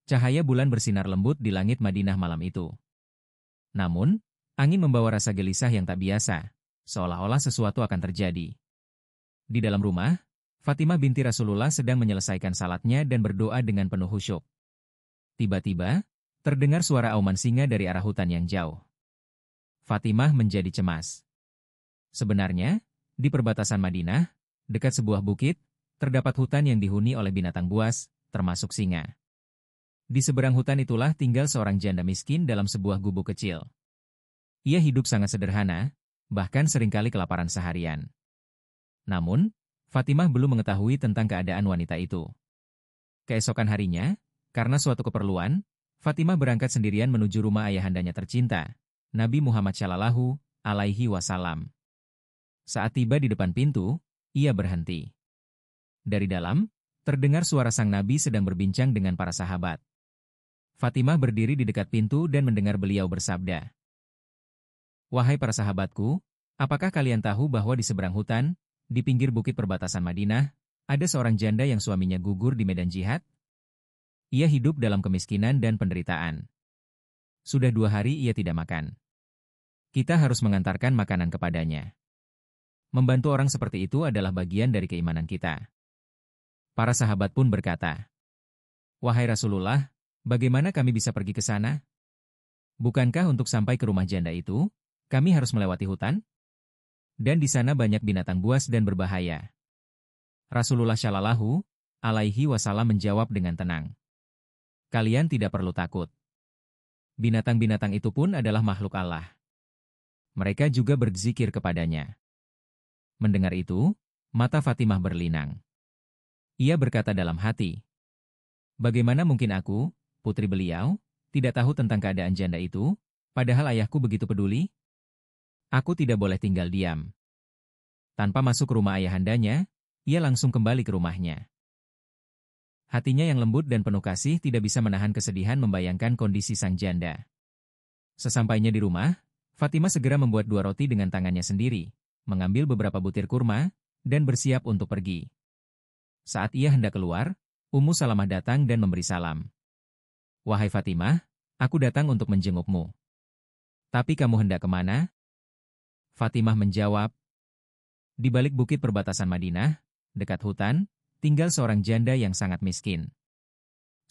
Cahaya bulan bersinar lembut di langit Madinah malam itu. Namun, angin membawa rasa gelisah yang tak biasa, seolah-olah sesuatu akan terjadi. Di dalam rumah, Fatimah binti Rasulullah sedang menyelesaikan salatnya dan berdoa dengan penuh khusyuk. Tiba-tiba, terdengar suara auman singa dari arah hutan yang jauh. Fatimah menjadi cemas. Sebenarnya, di perbatasan Madinah, dekat sebuah bukit, terdapat hutan yang dihuni oleh binatang buas, termasuk singa. Di seberang hutan itulah tinggal seorang janda miskin dalam sebuah gubuk kecil. Ia hidup sangat sederhana, bahkan seringkali kelaparan seharian. Namun, Fatimah belum mengetahui tentang keadaan wanita itu. Keesokan harinya, karena suatu keperluan, Fatimah berangkat sendirian menuju rumah ayahandanya tercinta, Nabi Muhammad Shallallahu Alaihi Wasallam. Saat tiba di depan pintu, ia berhenti. Dari dalam, terdengar suara sang Nabi sedang berbincang dengan para sahabat. Fatimah berdiri di dekat pintu dan mendengar beliau bersabda, "Wahai para sahabatku, apakah kalian tahu bahwa di seberang hutan, di pinggir bukit perbatasan Madinah, ada seorang janda yang suaminya gugur di medan jihad? Ia hidup dalam kemiskinan dan penderitaan. Sudah 2 hari ia tidak makan. Kita harus mengantarkan makanan kepadanya. Membantu orang seperti itu adalah bagian dari keimanan kita." Para sahabat pun berkata, "Wahai Rasulullah, bagaimana kami bisa pergi ke sana? Bukankah untuk sampai ke rumah janda itu, kami harus melewati hutan? Dan di sana banyak binatang buas dan berbahaya." Rasulullah Shallallahu Alaihi Wasallam menjawab dengan tenang, "Kalian tidak perlu takut. Binatang-binatang itu pun adalah makhluk Allah. Mereka juga berzikir kepadanya." Mendengar itu, mata Fatimah berlinang. Ia berkata dalam hati, "Bagaimana mungkin aku, putri beliau, tidak tahu tentang keadaan janda itu, padahal ayahku begitu peduli? Aku tidak boleh tinggal diam." Tanpa masuk ke rumah ayahandanya, ia langsung kembali ke rumahnya. Hatinya yang lembut dan penuh kasih tidak bisa menahan kesedihan membayangkan kondisi sang janda. Sesampainya di rumah, Fatimah segera membuat 2 roti dengan tangannya sendiri, mengambil beberapa butir kurma, dan bersiap untuk pergi. Saat ia hendak keluar, Ummu Salamah datang dan memberi salam. "Wahai Fatimah, aku datang untuk menjengukmu. Tapi kamu hendak kemana?" Fatimah menjawab, "Di balik bukit perbatasan Madinah, dekat hutan, tinggal seorang janda yang sangat miskin.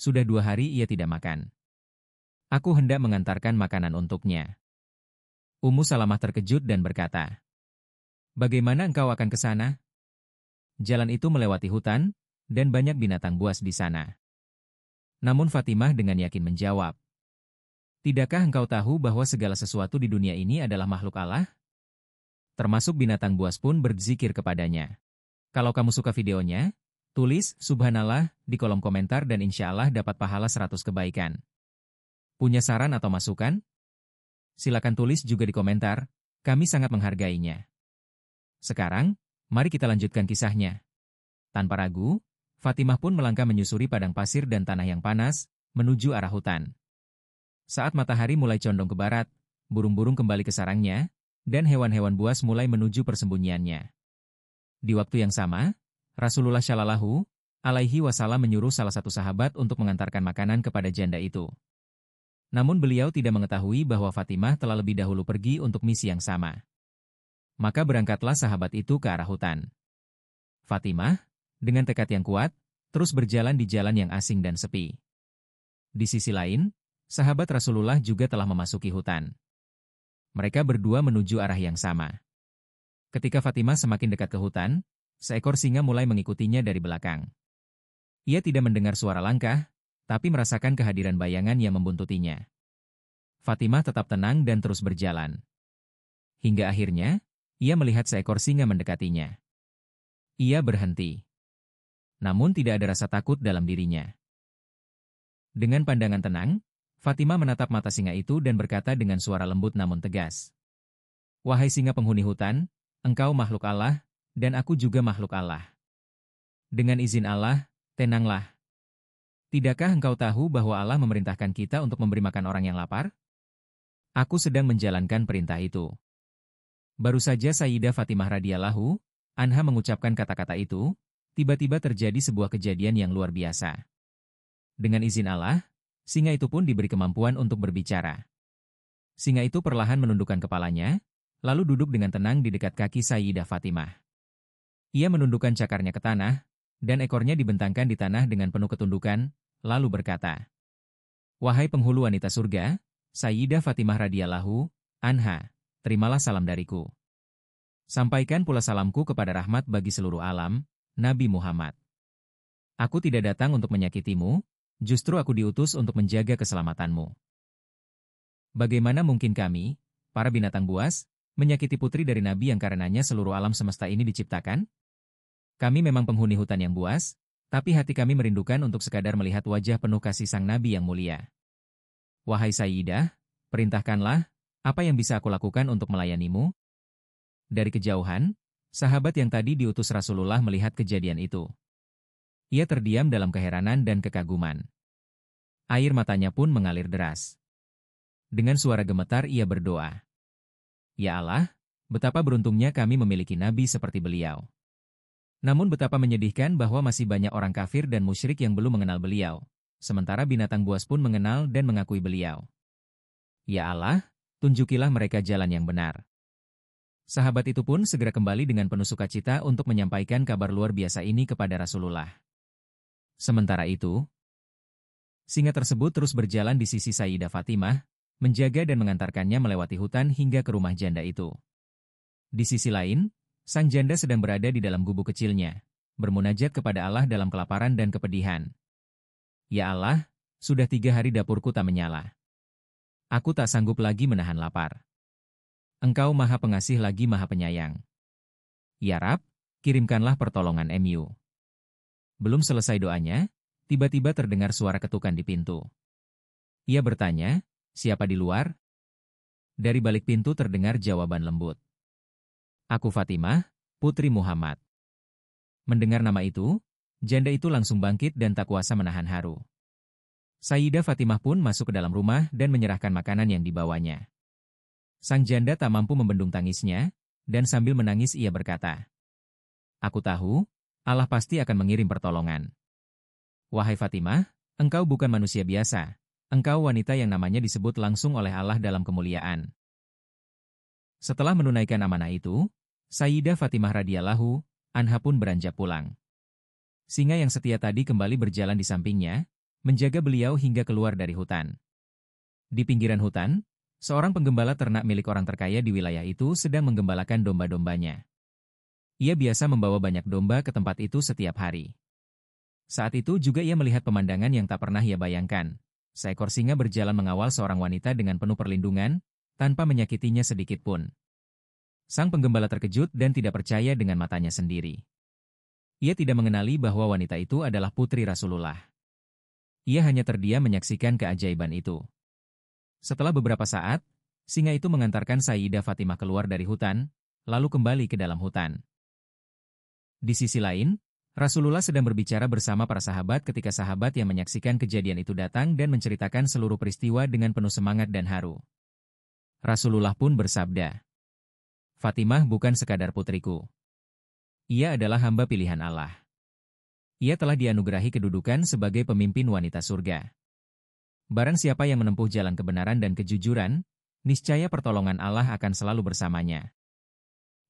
Sudah 2 hari ia tidak makan. Aku hendak mengantarkan makanan untuknya." Ummu Salamah terkejut dan berkata, "Bagaimana engkau akan ke sana? Jalan itu melewati hutan, dan banyak binatang buas di sana." Namun Fatimah dengan yakin menjawab, "Tidakkah engkau tahu bahwa segala sesuatu di dunia ini adalah makhluk Allah? Termasuk binatang buas pun berzikir kepadanya. Kalau kamu suka videonya, tulis Subhanallah di kolom komentar dan insya Allah dapat pahala 100 kebaikan. Punya saran atau masukan? Silakan tulis juga di komentar, kami sangat menghargainya. Sekarang, mari kita lanjutkan kisahnya." Tanpa ragu, Fatimah pun melangkah menyusuri padang pasir dan tanah yang panas, menuju arah hutan. Saat matahari mulai condong ke barat, burung-burung kembali ke sarangnya, dan hewan-hewan buas mulai menuju persembunyiannya. Di waktu yang sama, Rasulullah Shallallahu Alaihi Wasallam menyuruh salah satu sahabat untuk mengantarkan makanan kepada janda itu. Namun beliau tidak mengetahui bahwa Fatimah telah lebih dahulu pergi untuk misi yang sama. Maka berangkatlah sahabat itu ke arah hutan. Fatimah, dengan tekad yang kuat, terus berjalan di jalan yang asing dan sepi. Di sisi lain, sahabat Rasulullah juga telah memasuki hutan. Mereka berdua menuju arah yang sama. Ketika Fatimah semakin dekat ke hutan, seekor singa mulai mengikutinya dari belakang. Ia tidak mendengar suara langkah, tapi merasakan kehadiran bayangan yang membuntutinya. Fatimah tetap tenang dan terus berjalan. Hingga akhirnya, ia melihat seekor singa mendekatinya. Ia berhenti. Namun tidak ada rasa takut dalam dirinya. Dengan pandangan tenang, Fatimah menatap mata singa itu dan berkata dengan suara lembut namun tegas, "Wahai singa penghuni hutan, engkau makhluk Allah, dan aku juga makhluk Allah. Dengan izin Allah, tenanglah. Tidakkah engkau tahu bahwa Allah memerintahkan kita untuk memberi makan orang yang lapar? Aku sedang menjalankan perintah itu." Baru saja Sayyidah Fatimah radhiyallahu anha mengucapkan kata-kata itu, tiba-tiba terjadi sebuah kejadian yang luar biasa. Dengan izin Allah, singa itu pun diberi kemampuan untuk berbicara. Singa itu perlahan menundukkan kepalanya, lalu duduk dengan tenang di dekat kaki Sayyidah Fatimah. Ia menundukkan cakarnya ke tanah, dan ekornya dibentangkan di tanah dengan penuh ketundukan, lalu berkata, "Wahai penghulu wanita surga, Sayyidah Fatimah radhiyallahu anha, terimalah salam dariku. Sampaikan pula salamku kepada rahmat bagi seluruh alam, Nabi Muhammad. Aku tidak datang untuk menyakitimu, justru aku diutus untuk menjaga keselamatanmu. Bagaimana mungkin kami, para binatang buas, menyakiti putri dari Nabi yang karenanya seluruh alam semesta ini diciptakan? Kami memang penghuni hutan yang buas, tapi hati kami merindukan untuk sekadar melihat wajah penuh kasih sang Nabi yang mulia. Wahai Sayyidah, perintahkanlah, apa yang bisa aku lakukan untuk melayanimu?" Dari kejauhan, sahabat yang tadi diutus Rasulullah melihat kejadian itu. Ia terdiam dalam keheranan dan kekaguman. Air matanya pun mengalir deras. Dengan suara gemetar ia berdoa, "Ya Allah, betapa beruntungnya kami memiliki Nabi seperti beliau. Namun betapa menyedihkan bahwa masih banyak orang kafir dan musyrik yang belum mengenal beliau, sementara binatang buas pun mengenal dan mengakui beliau. Ya Allah, tunjukilah mereka jalan yang benar." Sahabat itu pun segera kembali dengan penuh sukacita untuk menyampaikan kabar luar biasa ini kepada Rasulullah. Sementara itu, singa tersebut terus berjalan di sisi Sayyidah Fatimah, menjaga dan mengantarkannya melewati hutan hingga ke rumah janda itu. Di sisi lain, sang janda sedang berada di dalam gubuk kecilnya, bermunajat kepada Allah dalam kelaparan dan kepedihan. "Ya Allah, sudah 3 hari dapurku tak menyala. Aku tak sanggup lagi menahan lapar. Engkau Maha Pengasih lagi Maha Penyayang. Ya Rab, kirimkanlah pertolongan MU." Belum selesai doanya, tiba-tiba terdengar suara ketukan di pintu. Ia bertanya, "Siapa di luar?" Dari balik pintu terdengar jawaban lembut, "Aku Fatimah, putri Muhammad." Mendengar nama itu, janda itu langsung bangkit dan tak kuasa menahan haru. Sayyidah Fatimah pun masuk ke dalam rumah dan menyerahkan makanan yang dibawanya. Sang janda tak mampu membendung tangisnya, dan sambil menangis ia berkata, "Aku tahu, Allah pasti akan mengirim pertolongan. Wahai Fatimah, engkau bukan manusia biasa. Engkau wanita yang namanya disebut langsung oleh Allah dalam kemuliaan." Setelah menunaikan amanah itu, Sayyidah Fatimah radhiyallahu anha pun beranjak pulang. Singa yang setia tadi kembali berjalan di sampingnya, menjaga beliau hingga keluar dari hutan. Di pinggiran hutan, seorang penggembala ternak milik orang terkaya di wilayah itu sedang menggembalakan domba-dombanya. Ia biasa membawa banyak domba ke tempat itu setiap hari. Saat itu juga ia melihat pemandangan yang tak pernah ia bayangkan. Seekor singa berjalan mengawal seorang wanita dengan penuh perlindungan, tanpa menyakitinya sedikit pun. Sang penggembala terkejut dan tidak percaya dengan matanya sendiri. Ia tidak mengenali bahwa wanita itu adalah putri Rasulullah. Ia hanya terdiam menyaksikan keajaiban itu. Setelah beberapa saat, singa itu mengantarkan Sayyidah Fatimah keluar dari hutan, lalu kembali ke dalam hutan. Di sisi lain, Rasulullah sedang berbicara bersama para sahabat ketika sahabat yang menyaksikan kejadian itu datang dan menceritakan seluruh peristiwa dengan penuh semangat dan haru. Rasulullah pun bersabda, "Fatimah bukan sekadar putriku. Ia adalah hamba pilihan Allah. Ia telah dianugerahi kedudukan sebagai pemimpin wanita surga. Barang siapa yang menempuh jalan kebenaran dan kejujuran, niscaya pertolongan Allah akan selalu bersamanya."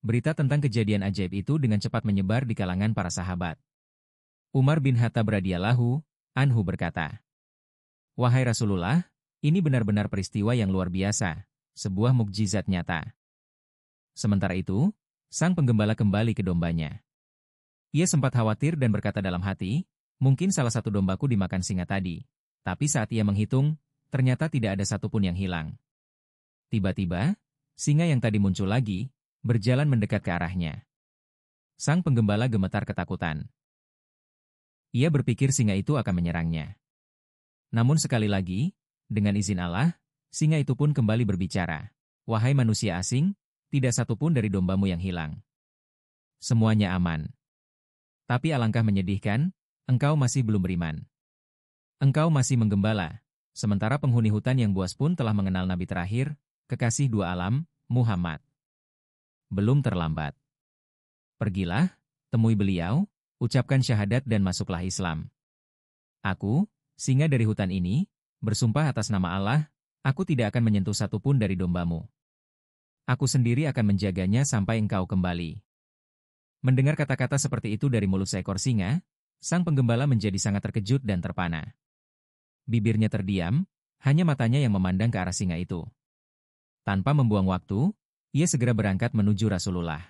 Berita tentang kejadian ajaib itu dengan cepat menyebar di kalangan para sahabat. Umar bin Khattab radhiyallahu anhu berkata, "Wahai Rasulullah, ini benar-benar peristiwa yang luar biasa, sebuah mukjizat nyata." Sementara itu, sang penggembala kembali ke dombanya. Ia sempat khawatir dan berkata dalam hati, "Mungkin salah satu dombaku dimakan singa tadi." Tapi saat ia menghitung, ternyata tidak ada satupun yang hilang. Tiba-tiba, singa yang tadi muncul lagi, berjalan mendekat ke arahnya. Sang penggembala gemetar ketakutan. Ia berpikir singa itu akan menyerangnya. Namun sekali lagi, dengan izin Allah, singa itu pun kembali berbicara, "Wahai manusia asing, tidak satupun dari dombamu yang hilang. Semuanya aman. Tapi alangkah menyedihkan, engkau masih belum beriman. Engkau masih menggembala, sementara penghuni hutan yang buas pun telah mengenal Nabi terakhir, kekasih dua alam, Muhammad. Belum terlambat. Pergilah, temui beliau, ucapkan syahadat dan masuklah Islam. Aku, singa dari hutan ini, Bersumpah atas nama Allah, aku tidak akan menyentuh satupun dari dombamu. Aku sendiri akan menjaganya sampai engkau kembali. Mendengar kata-kata seperti itu dari mulut seekor singa, sang penggembala menjadi sangat terkejut dan terpana. Bibirnya terdiam, hanya matanya yang memandang ke arah singa itu. Tanpa membuang waktu, ia segera berangkat menuju Rasulullah.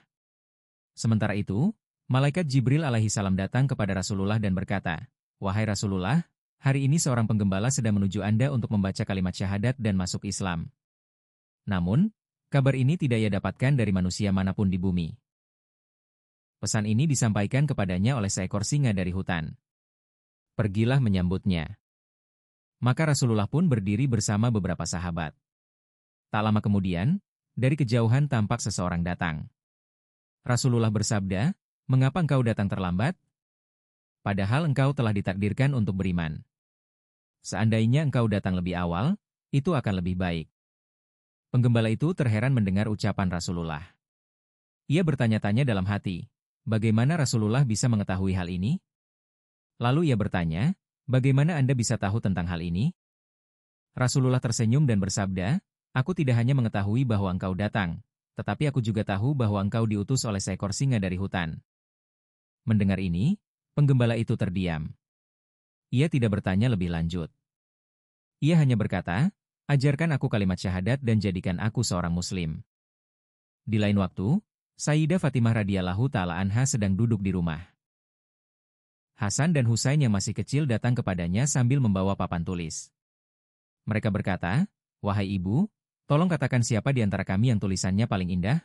Sementara itu, malaikat Jibril alaihi salam datang kepada Rasulullah dan berkata, "Wahai Rasulullah, hari ini seorang penggembala sedang menuju Anda untuk membaca kalimat syahadat dan masuk Islam. Namun, kabar ini tidak ia dapatkan dari manusia manapun di bumi." Pesan ini disampaikan kepadanya oleh seekor singa dari hutan. Pergilah menyambutnya. Maka Rasulullah pun berdiri bersama beberapa sahabat. Tak lama kemudian, dari kejauhan tampak seseorang datang. Rasulullah bersabda, "Mengapa engkau datang terlambat? Padahal engkau telah ditakdirkan untuk beriman. Seandainya engkau datang lebih awal, itu akan lebih baik." Penggembala itu terheran mendengar ucapan Rasulullah. Ia bertanya-tanya dalam hati, bagaimana Rasulullah bisa mengetahui hal ini? Lalu ia bertanya, "Bagaimana Anda bisa tahu tentang hal ini?" Rasulullah tersenyum dan bersabda, "Aku tidak hanya mengetahui bahwa engkau datang, tetapi aku juga tahu bahwa engkau diutus oleh seekor singa dari hutan." Mendengar ini, penggembala itu terdiam. Ia tidak bertanya lebih lanjut. Ia hanya berkata, "Ajarkan aku kalimat syahadat dan jadikan aku seorang muslim." Di lain waktu, Sayyidah Fatimah radhiyallahu ta'ala anha sedang duduk di rumah. Hasan dan Husain yang masih kecil datang kepadanya sambil membawa papan tulis. Mereka berkata, "Wahai ibu, tolong katakan siapa di antara kami yang tulisannya paling indah?"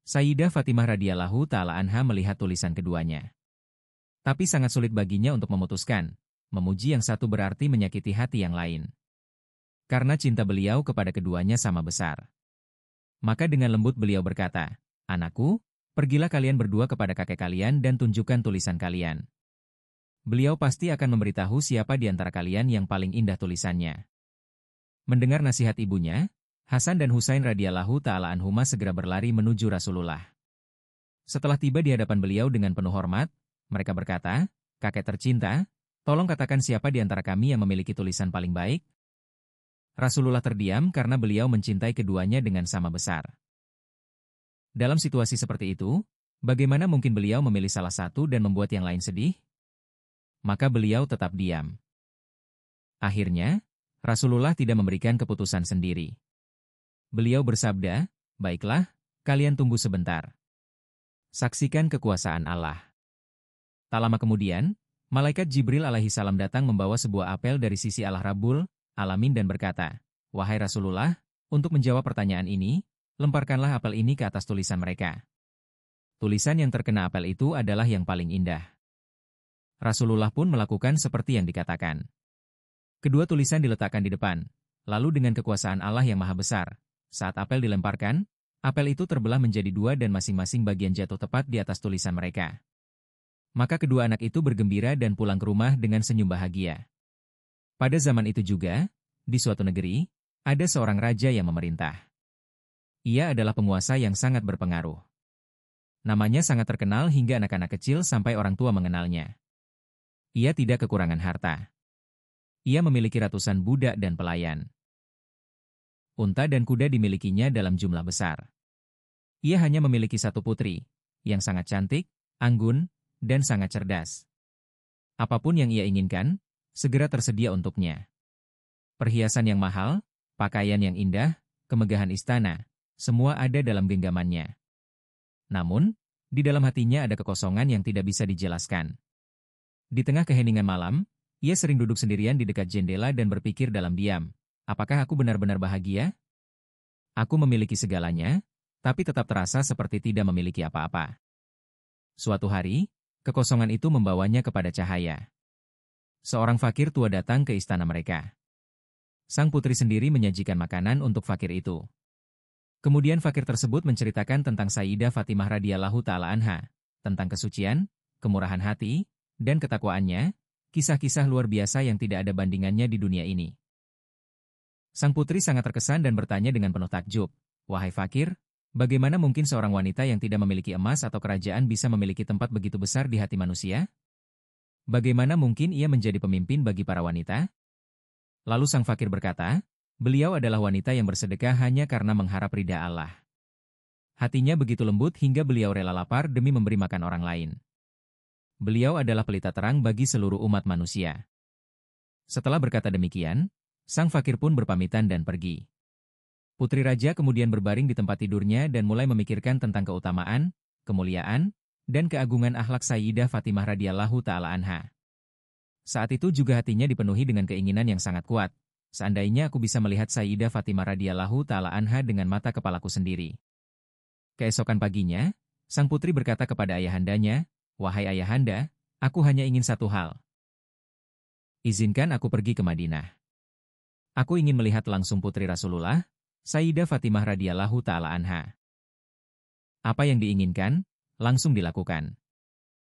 Sayyidah Fatimah radhiyallahu ta'ala anha melihat tulisan keduanya. Tapi sangat sulit baginya untuk memutuskan, memuji yang satu berarti menyakiti hati yang lain. Karena cinta beliau kepada keduanya sama besar. Maka dengan lembut beliau berkata, "Anakku, pergilah kalian berdua kepada kakek kalian dan tunjukkan tulisan kalian. Beliau pasti akan memberitahu siapa di antara kalian yang paling indah tulisannya." Mendengar nasihat ibunya, Hasan dan Husain radhiyallahu ta'ala anhuma segera berlari menuju Rasulullah. Setelah tiba di hadapan beliau dengan penuh hormat, mereka berkata, "Kakek tercinta, tolong katakan siapa di antara kami yang memiliki tulisan paling baik?" Rasulullah terdiam karena beliau mencintai keduanya dengan sama besar. Dalam situasi seperti itu, bagaimana mungkin beliau memilih salah satu dan membuat yang lain sedih? Maka beliau tetap diam. Akhirnya, Rasulullah tidak memberikan keputusan sendiri. Beliau bersabda, "Baiklah, kalian tunggu sebentar. Saksikan kekuasaan Allah." Tak lama kemudian, malaikat Jibril alaihi salam datang membawa sebuah apel dari sisi Allah Rabbul Alamin dan berkata, "Wahai Rasulullah, untuk menjawab pertanyaan ini, lemparkanlah apel ini ke atas tulisan mereka." Tulisan yang terkena apel itu adalah yang paling indah. Rasulullah pun melakukan seperti yang dikatakan. Kedua tulisan diletakkan di depan, lalu dengan kekuasaan Allah yang Maha Besar, saat apel dilemparkan, apel itu terbelah menjadi dua dan masing-masing bagian jatuh tepat di atas tulisan mereka. Maka kedua anak itu bergembira dan pulang ke rumah dengan senyum bahagia. Pada zaman itu juga, di suatu negeri, ada seorang raja yang memerintah. Ia adalah penguasa yang sangat berpengaruh. Namanya sangat terkenal hingga anak-anak kecil sampai orang tua mengenalnya. Ia tidak kekurangan harta. Ia memiliki ratusan budak dan pelayan. Unta dan kuda dimilikinya dalam jumlah besar. Ia hanya memiliki satu putri, yang sangat cantik, anggun, dan sangat cerdas. Apapun yang ia inginkan, segera tersedia untuknya. Perhiasan yang mahal, pakaian yang indah, kemegahan istana, semua ada dalam genggamannya. Namun, di dalam hatinya ada kekosongan yang tidak bisa dijelaskan. Di tengah keheningan malam, ia sering duduk sendirian di dekat jendela dan berpikir dalam diam, apakah aku benar-benar bahagia? Aku memiliki segalanya, tapi tetap terasa seperti tidak memiliki apa-apa. Suatu hari, kekosongan itu membawanya kepada cahaya. Seorang fakir tua datang ke istana mereka. Sang putri sendiri menyajikan makanan untuk fakir itu. Kemudian fakir tersebut menceritakan tentang Sayyidah Fatimah radhiyallahu ta'ala anha, tentang kesucian, kemurahan hati, dan ketakwaannya, kisah-kisah luar biasa yang tidak ada bandingannya di dunia ini. Sang putri sangat terkesan dan bertanya dengan penuh takjub, "Wahai fakir, bagaimana mungkin seorang wanita yang tidak memiliki emas atau kerajaan bisa memiliki tempat begitu besar di hati manusia? Bagaimana mungkin ia menjadi pemimpin bagi para wanita?" Lalu sang fakir berkata, beliau adalah wanita yang bersedekah hanya karena mengharap ridha Allah. Hatinya begitu lembut hingga beliau rela lapar demi memberi makan orang lain. Beliau adalah pelita terang bagi seluruh umat manusia. Setelah berkata demikian, sang fakir pun berpamitan dan pergi. Putri raja kemudian berbaring di tempat tidurnya dan mulai memikirkan tentang keutamaan, kemuliaan, dan keagungan akhlak Sayyidah Fatimah radhiyallahu ta'ala anha. Saat itu juga hatinya dipenuhi dengan keinginan yang sangat kuat. Seandainya aku bisa melihat Sayyidah Fatimah radhiyallahu ta'ala anha dengan mata kepalaku sendiri. Keesokan paginya, sang putri berkata kepada ayahandanya, wahai ayahanda, aku hanya ingin satu hal. Izinkan aku pergi ke Madinah. Aku ingin melihat langsung putri Rasulullah, Sayyidah Fatimah radhiyallahu ta'ala anha. Apa yang diinginkan, langsung dilakukan.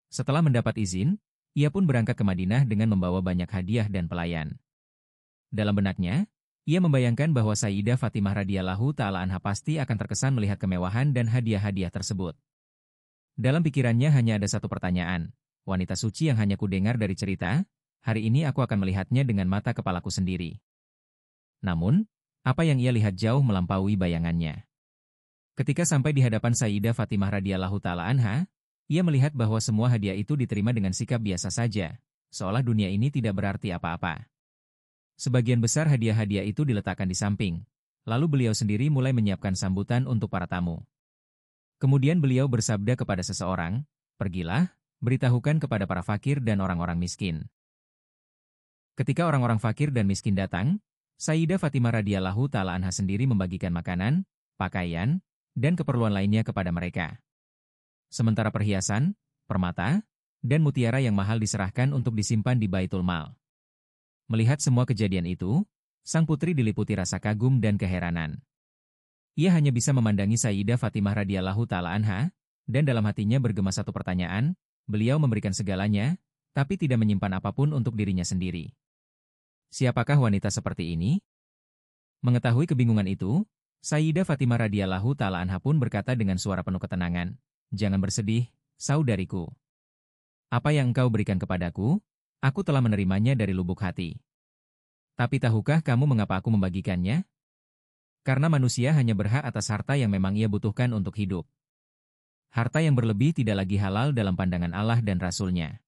Setelah mendapat izin, ia pun berangkat ke Madinah dengan membawa banyak hadiah dan pelayan. Dalam benaknya, ia membayangkan bahwa Sayyidah Fatimah radhiyallahu ta'ala anha pasti akan terkesan melihat kemewahan dan hadiah-hadiah tersebut. Dalam pikirannya hanya ada satu pertanyaan, wanita suci yang hanya kudengar dari cerita, hari ini aku akan melihatnya dengan mata kepalaku sendiri. Namun, apa yang ia lihat jauh melampaui bayangannya. Ketika sampai di hadapan Sayyidah Fatimah radhiyallahu ta'ala anha, ia melihat bahwa semua hadiah itu diterima dengan sikap biasa saja, seolah dunia ini tidak berarti apa-apa. Sebagian besar hadiah-hadiah itu diletakkan di samping, lalu beliau sendiri mulai menyiapkan sambutan untuk para tamu. Kemudian beliau bersabda kepada seseorang, pergilah, beritahukan kepada para fakir dan orang-orang miskin. Ketika orang-orang fakir dan miskin datang, Sayyidah Fatimah radhiyallahu ta'ala anha sendiri membagikan makanan, pakaian, dan keperluan lainnya kepada mereka. Sementara perhiasan, permata, dan mutiara yang mahal diserahkan untuk disimpan di Baitul Mal. Melihat semua kejadian itu, sang putri diliputi rasa kagum dan keheranan. Ia hanya bisa memandangi Sayyidah Fatimah radhiyallahu ta'ala anha, dan dalam hatinya bergema satu pertanyaan, beliau memberikan segalanya, tapi tidak menyimpan apapun untuk dirinya sendiri. Siapakah wanita seperti ini? Mengetahui kebingungan itu, Sayyidah Fatimah radhiyallahu ta'ala anha pun berkata dengan suara penuh ketenangan, jangan bersedih, saudariku. Apa yang engkau berikan kepadaku, aku telah menerimanya dari lubuk hati. Tapi tahukah kamu mengapa aku membagikannya? Karena manusia hanya berhak atas harta yang memang ia butuhkan untuk hidup. Harta yang berlebih tidak lagi halal dalam pandangan Allah dan Rasul-Nya.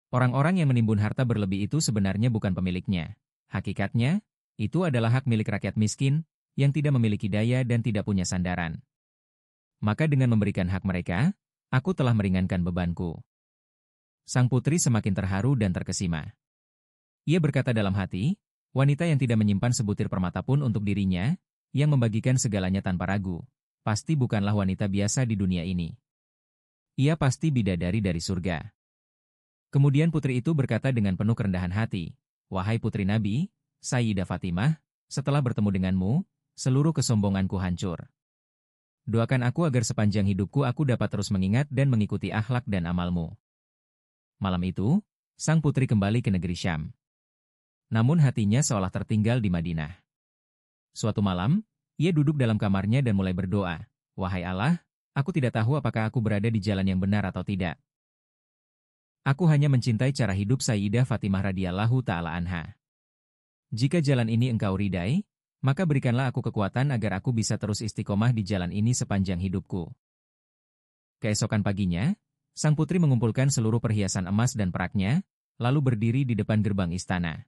Orang-orang yang menimbun harta berlebih itu sebenarnya bukan pemiliknya. Hakikatnya, itu adalah hak milik rakyat miskin, yang tidak memiliki daya dan tidak punya sandaran. Maka dengan memberikan hak mereka, aku telah meringankan bebanku. Sang putri semakin terharu dan terkesima. Ia berkata dalam hati, wanita yang tidak menyimpan sebutir permata pun untuk dirinya, yang membagikan segalanya tanpa ragu, pasti bukanlah wanita biasa di dunia ini. Ia pasti bidadari dari surga. Kemudian putri itu berkata dengan penuh kerendahan hati, wahai putri Nabi, Sayyidah Fatimah, setelah bertemu denganmu, seluruh kesombonganku hancur. Doakan aku agar sepanjang hidupku aku dapat terus mengingat dan mengikuti akhlak dan amalmu. Malam itu, sang putri kembali ke negeri Syam. Namun hatinya seolah tertinggal di Madinah. Suatu malam, ia duduk dalam kamarnya dan mulai berdoa, wahai Allah, aku tidak tahu apakah aku berada di jalan yang benar atau tidak. Aku hanya mencintai cara hidup Sayyidah Fatimah radhiyallahu ta'ala anha. Jika jalan ini engkau ridai, maka berikanlah aku kekuatan agar aku bisa terus istiqomah di jalan ini sepanjang hidupku. Keesokan paginya, sang putri mengumpulkan seluruh perhiasan emas dan peraknya, lalu berdiri di depan gerbang istana.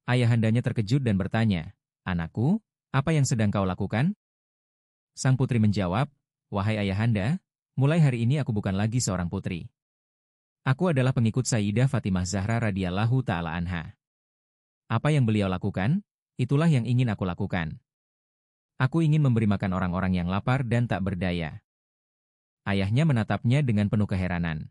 Ayahandanya terkejut dan bertanya, anakku, apa yang sedang kau lakukan? Sang putri menjawab, wahai ayahanda, mulai hari ini aku bukan lagi seorang putri. Aku adalah pengikut Sayyidah Fatimah Zahra radhiyallahu ta'ala anha. Apa yang beliau lakukan? Itulah yang ingin aku lakukan. Aku ingin memberi makan orang-orang yang lapar dan tak berdaya. Ayahnya menatapnya dengan penuh keheranan.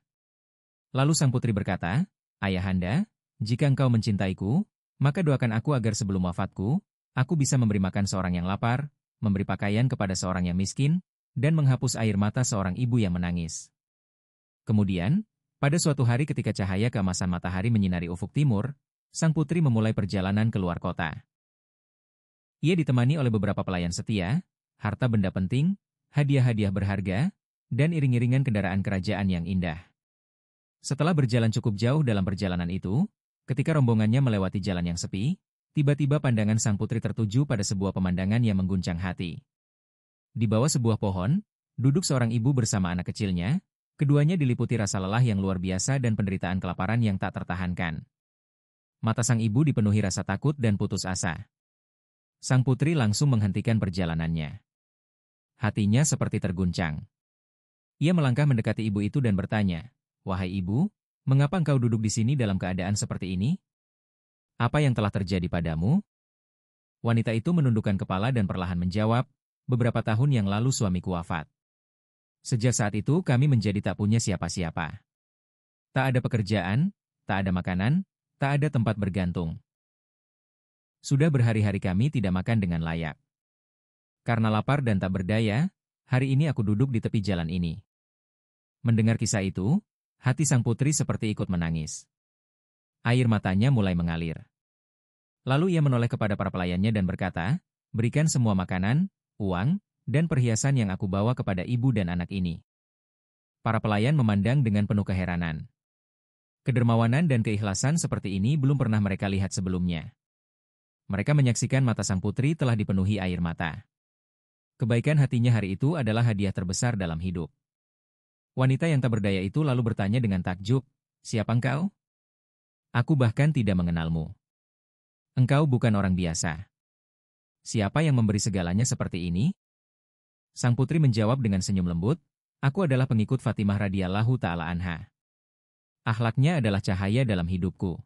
Lalu sang putri berkata, ayahanda, jika engkau mencintaiku, maka doakan aku agar sebelum wafatku, aku bisa memberi makan seorang yang lapar, memberi pakaian kepada seorang yang miskin, dan menghapus air mata seorang ibu yang menangis. Kemudian, pada suatu hari ketika cahaya keemasan matahari menyinari ufuk timur, sang putri memulai perjalanan keluar kota. Ia ditemani oleh beberapa pelayan setia, harta benda penting, hadiah-hadiah berharga, dan iring-iringan kendaraan kerajaan yang indah. Setelah berjalan cukup jauh dalam perjalanan itu, Ketika rombongannya melewati jalan yang sepi, tiba-tiba pandangan sang putri tertuju pada sebuah pemandangan yang mengguncang hati. Di bawah sebuah pohon, duduk seorang ibu bersama anak kecilnya, keduanya diliputi rasa lelah yang luar biasa dan penderitaan kelaparan yang tak tertahankan. Mata sang ibu dipenuhi rasa takut dan putus asa. Sang putri langsung menghentikan perjalanannya. Hatinya seperti terguncang. Ia melangkah mendekati ibu itu dan bertanya, "Wahai ibu, mengapa engkau duduk di sini dalam keadaan seperti ini? Apa yang telah terjadi padamu?" Wanita itu menundukkan kepala dan perlahan menjawab, "Beberapa tahun yang lalu suamiku wafat. Sejak saat itu kami menjadi tak punya siapa-siapa. Tak ada pekerjaan, tak ada makanan, tak ada tempat bergantung. Sudah berhari-hari kami tidak makan dengan layak. Karena lapar dan tak berdaya, hari ini aku duduk di tepi jalan ini." Mendengar kisah itu, hati sang putri seperti ikut menangis. Air matanya mulai mengalir. Lalu ia menoleh kepada para pelayannya dan berkata, "Berikan semua makanan, uang, dan perhiasan yang aku bawa kepada ibu dan anak ini." Para pelayan memandang dengan penuh keheranan. Kedermawanan dan keikhlasan seperti ini belum pernah mereka lihat sebelumnya. Mereka menyaksikan mata sang putri telah dipenuhi air mata. Kebaikan hatinya hari itu adalah hadiah terbesar dalam hidup. Wanita yang tak berdaya itu lalu bertanya dengan takjub, "Siapa engkau? Aku bahkan tidak mengenalmu. Engkau bukan orang biasa. Siapa yang memberi segalanya seperti ini?" Sang putri menjawab dengan senyum lembut, "Aku adalah pengikut Fatimah radhiyallahu ta'ala anha. Akhlaknya adalah cahaya dalam hidupku.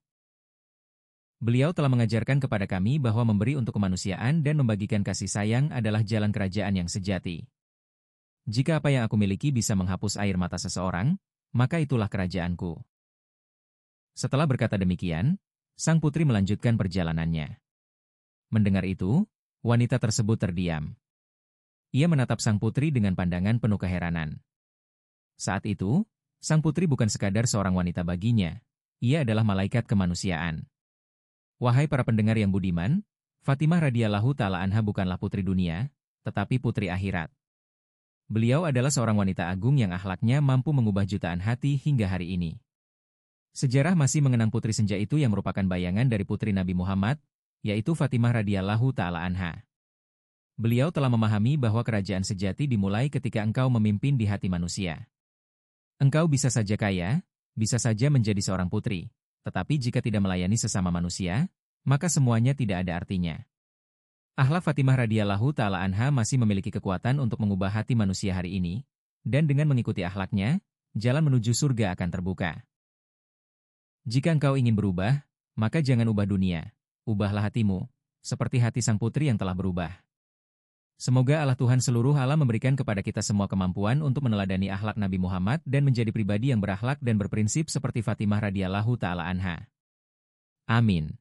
Beliau telah mengajarkan kepada kami bahwa memberi untuk kemanusiaan dan membagikan kasih sayang adalah jalan kerajaan yang sejati. Jika apa yang aku miliki bisa menghapus air mata seseorang, maka itulah kerajaanku." Setelah berkata demikian, sang putri melanjutkan perjalanannya. Mendengar itu, wanita tersebut terdiam. Ia menatap sang putri dengan pandangan penuh keheranan. Saat itu, sang putri bukan sekadar seorang wanita baginya, ia adalah malaikat kemanusiaan. Wahai para pendengar yang budiman, Fatimah radhiyallahu ta'ala anha bukanlah putri dunia, tetapi putri akhirat. Beliau adalah seorang wanita agung yang akhlaknya mampu mengubah jutaan hati hingga hari ini. Sejarah masih mengenang putri senja itu yang merupakan bayangan dari putri Nabi Muhammad, yaitu Fatimah radhiyallahu ta'ala anha. Beliau telah memahami bahwa kerajaan sejati dimulai ketika engkau memimpin di hati manusia. Engkau bisa saja kaya, bisa saja menjadi seorang putri, tetapi jika tidak melayani sesama manusia, maka semuanya tidak ada artinya. Akhlak Fatimah radhiyallahu ta'ala anha masih memiliki kekuatan untuk mengubah hati manusia hari ini, dan dengan mengikuti akhlaknya, jalan menuju surga akan terbuka. Jika engkau ingin berubah, maka jangan ubah dunia, ubahlah hatimu, seperti hati sang putri yang telah berubah. Semoga Allah Tuhan seluruh alam memberikan kepada kita semua kemampuan untuk meneladani akhlak Nabi Muhammad dan menjadi pribadi yang berakhlak dan berprinsip seperti Fatimah radhiyallahu ta'ala anha. Amin.